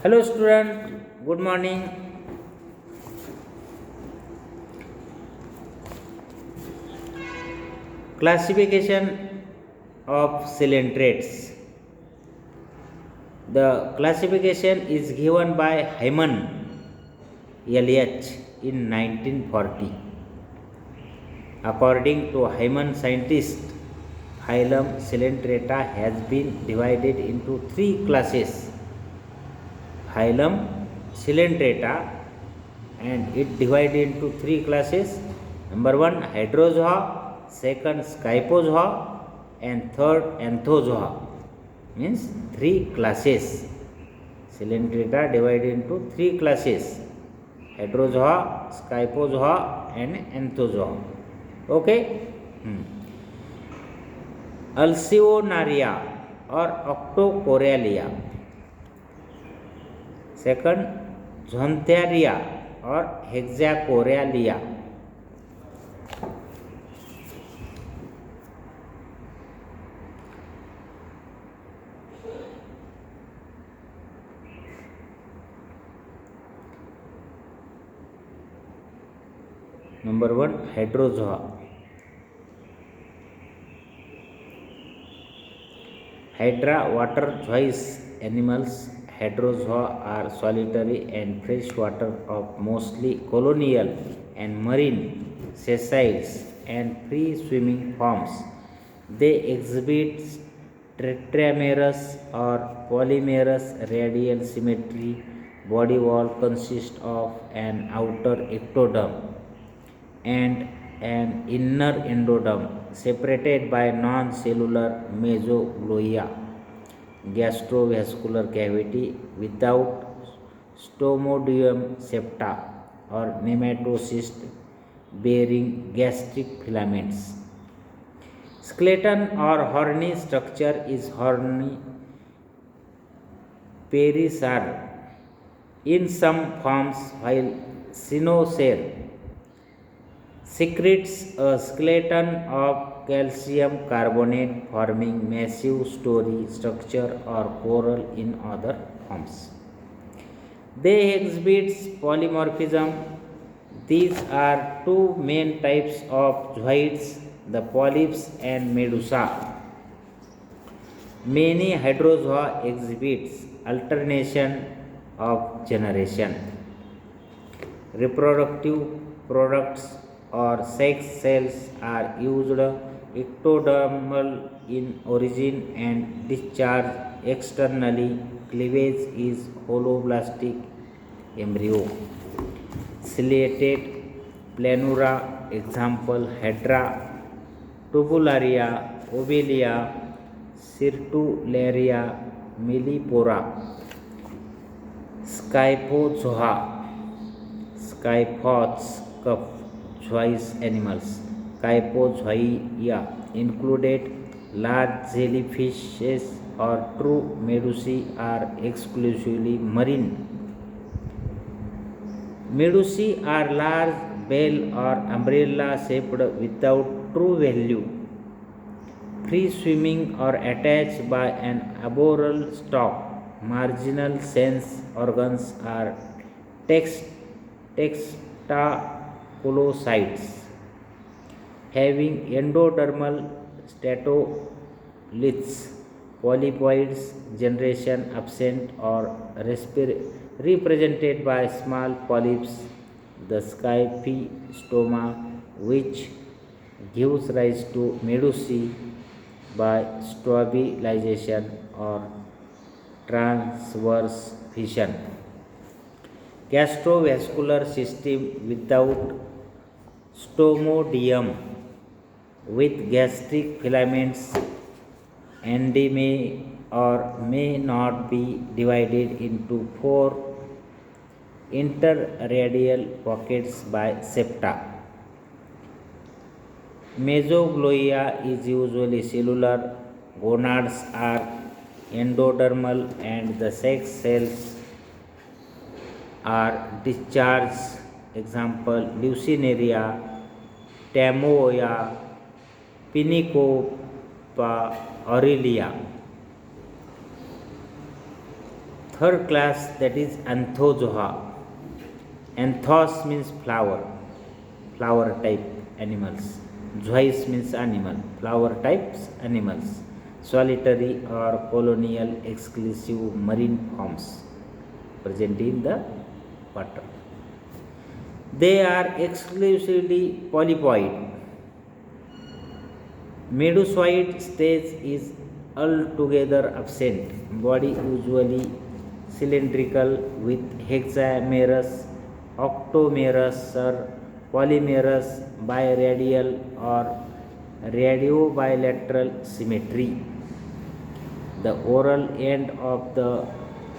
Hello student, good morning. Classification of coelentrates. The classification is given by Hyman LH in 1940. According to Hyman scientist, phylum Coelenterata has been divided into three classes. Phylum Coelenterata, and it divided into three classes. Number one, hydrozoa, second, scyphozoa, and third, anthozoa. Means three classes. Coelenterata divided into three classes: hydrozoa, scyphozoa, and anthozoa. Okay. Alcyonaria or Octocoralia. Second, Zontharia or Hexacoralia. Number one, hydrozoa. Hydra, water-choice animals. Hydrozoa are solitary and freshwater of mostly colonial and marine sessiles and free-swimming forms. They exhibit tetramerous or polymerous radial symmetry. Body wall consists of an outer ectoderm and an inner endoderm separated by non-cellular mesogloia, gastrovascular cavity without stomodium septa or nematocyst bearing gastric filaments. Skeleton or horny structure is horny perisar in some forms, while cynosure secretes a skeleton of calcium carbonate forming massive story structure or coral in other forms. They exhibit polymorphism. These are two main types of zooids, the polyps and medusa. Many hydrozoa exhibits alternation of generation. Reproductive products or sex cells are used ectodermal in origin and discharge externally. Cleavage is holoblastic embryo. Ciliated planura, example Hydra, tubularia, obelia, Cirtularia, millipora. Scyphozoa, scyphots, choice animals. Scyphozoia included large jellyfishes or true medusae are exclusively marine. Medusae are large bell or umbrella shaped without true value, free swimming or attached by an arboreal stalk. Marginal sense organs are textaculocytes having endodermal statoliths. Polypoids generation absent or represented by small polyps. The scyphistoma, which gives rise to medusae by stabilization or transverse fission. Gastrovascular system without stomodium with gastric filaments and may or may not be divided into four interradial pockets by septa. Mesogloia is usually cellular. Gonads are endodermal and the sex cells are discharged. Example Leucineria, Tamoya, Pinicopa, Aurelia. third class, that is Anthozoa. Anthos means flower, flower type animals. Zois means animal, flower types animals. Solitary or colonial exclusive marine forms present in the water. They are exclusively polypoid. Medusoid stage is altogether absent. Body usually cylindrical with hexamerous, octomerous, or polymerous, biradial or radiobilateral symmetry. The oral end of the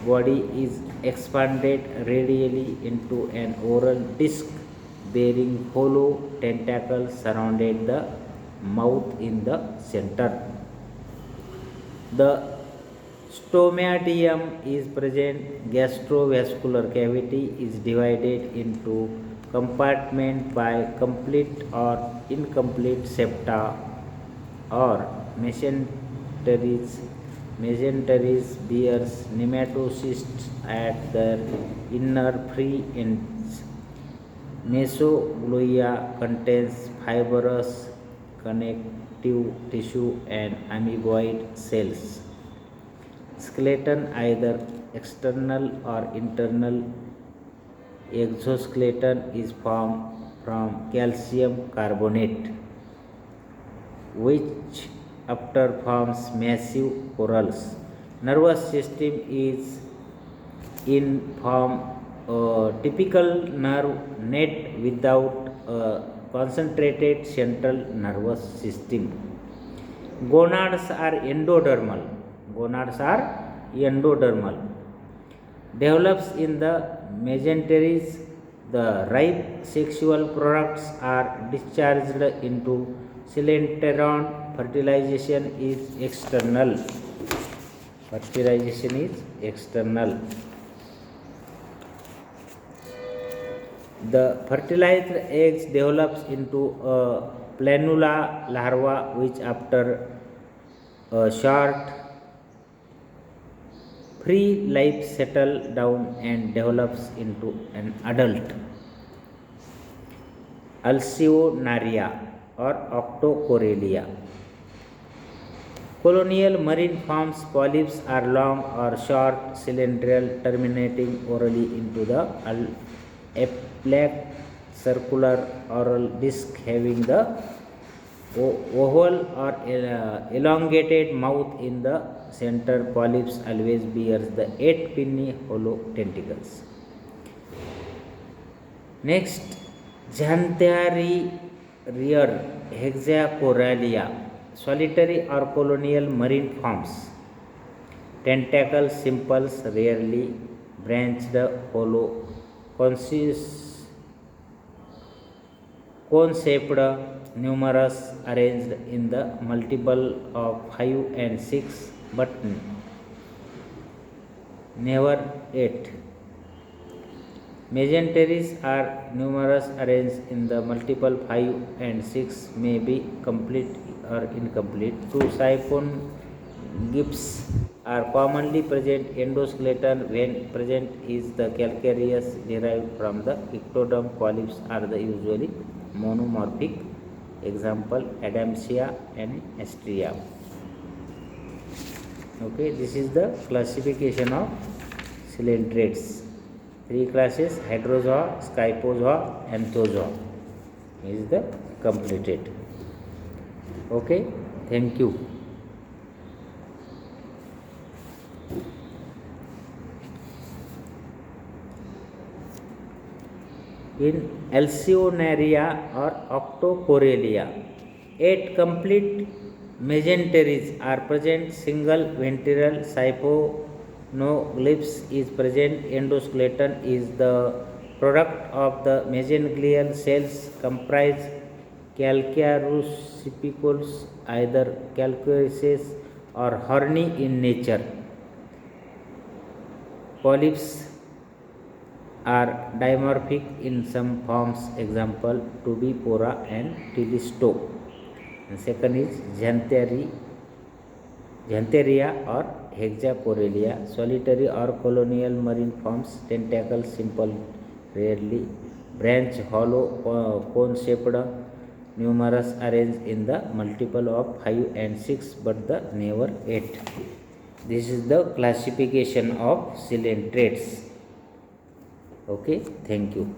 body is expanded radially into an oral disc bearing hollow tentacles surrounding the mouth in the center. The stomatium is present. Gastrovascular cavity is divided into compartment by complete or incomplete septa or mesenteries. Mesenteries bears nematocysts at their inner free ends. Mesogloia contains fibrous connective tissue and amoeboid cells. Skeleton either external or internal. Exoskeleton is formed from calcium carbonate, which after forms massive corals. Nervous system is in form a typical nerve net without a concentrated central nervous system. Gonads are endodermal. Gonads are endodermal. Develops in the mesenteries. The ripe sexual products are discharged into coelenteron. Fertilization is external. Fertilization is external. The fertilized eggs develops into a planula larva, which after a short free life settle down and develops into an adult. Alcyonaria or Octocorelia. Colonial marine forms polyps are long or short, cylindrical, terminating orally into the aplaque circular oral disc having the oval or elongated mouth in the center. Polyps always bears the 8 pinny hollow tentacles. Next, Xantharier hexacoralia. Solitary or colonial marine forms. Tentacles simple, rarely branched, hollow, cone-shaped, numerous, arranged in the multiple of 5 and 6, but never 8. Mesenteries are numerous, arranged in the multiple 5 and 6, may be complete or incomplete. 2 siphon gifts are commonly present. Endoskeleton, when present, is the calcareous, derived from the ectoderm. Polyps are the usually monomorphic. Example, Adamsia and Astrea. Okay, this is the classification of coelentrates. 3 classes: Hydrozoa, Scyphozoa, Anthozoa is the completed. Okay, thank you. In Alcyonaria or Octocorelia, 8 complete mesenteries are present. Single ventral siphonoglyphs is present. Endoskeleton is the product of the mesenglial cells, comprise calcareous either calcareous or horny in nature. Polyps are dimorphic in some forms. Example, Tubipora and Tilisto. And second is Xantheria or Hexaporelia, solitary or colonial marine forms, tentacles simple, rarely, branch hollow, cone shaped, numerous, arranged in the multiple of 5 and 6, but the never 8. This is the classification of coelentrates. Okay, thank you.